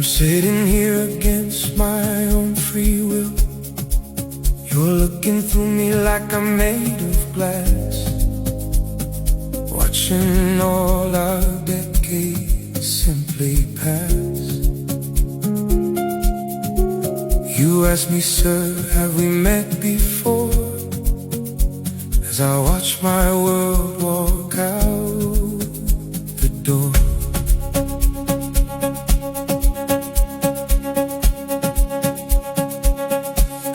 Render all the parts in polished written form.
sitting here against my own free will. You're looking through me like I'm made of glass, watching all our decades simply pass. You ask me, sir, have we met before? As I watch my world walk out the door.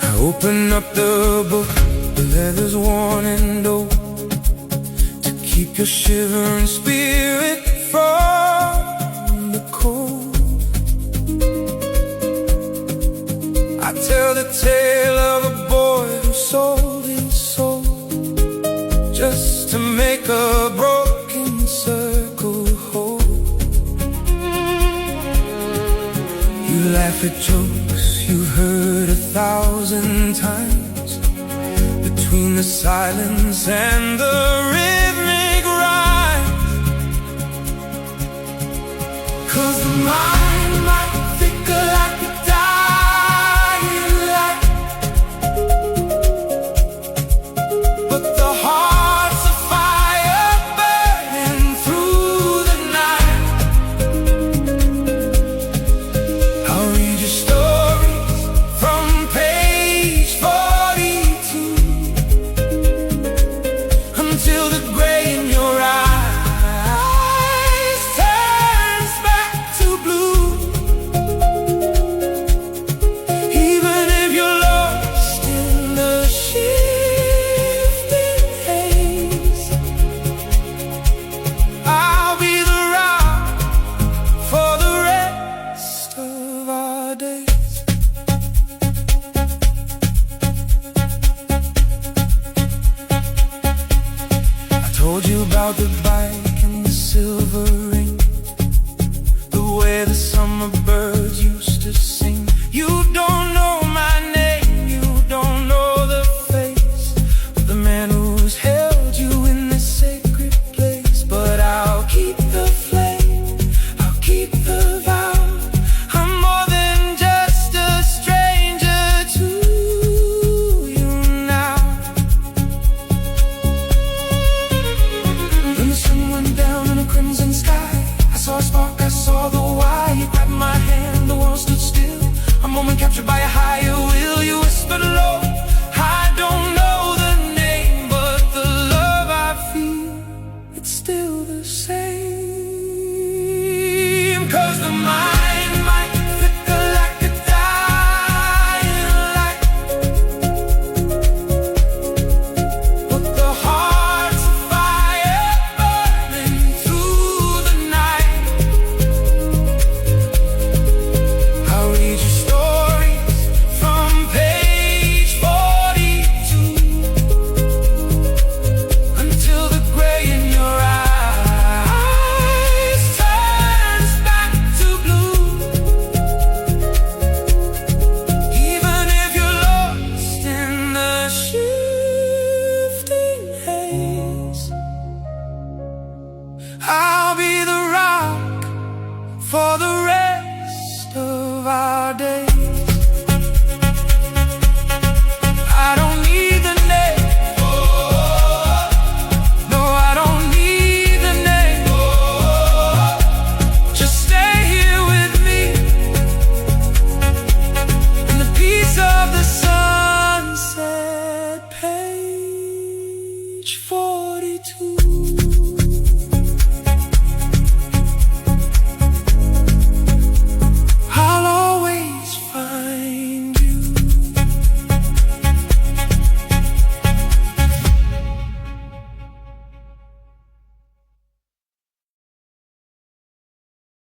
I open up the book, the leather's worn and old, to keep your shivering spirit from the cold. I tell the tale of a boy who sold his soul just to make a broken circle whole. You laugh at jokes you've heard 1,000 times, between the silence and the rhythmic rhyme. 'Cause the mind might flicker like a dying light, but the heart's a fire burning through the night. I'll read your stories from page 42 until the gray in your eyes turns back to blue. Even if you're lost in the shifting haze, I'll be the rock for the rest of our days. I told you about the bike and the silver ring, the way the summer birds used to sing. You don't know my name, you don't know the face of the man who's held you in this sacred place. But I'll keep the flame, I'll keep the vow. I'm more than just a stranger to you now. When the sun went down in a crimson sky, I saw a spark, I saw the why. You grabbed my hand, the world stood still, a moment captured by a higher will. You whispered low, I don't know the name, but the love I feel, it's still the same. 'Cause the mind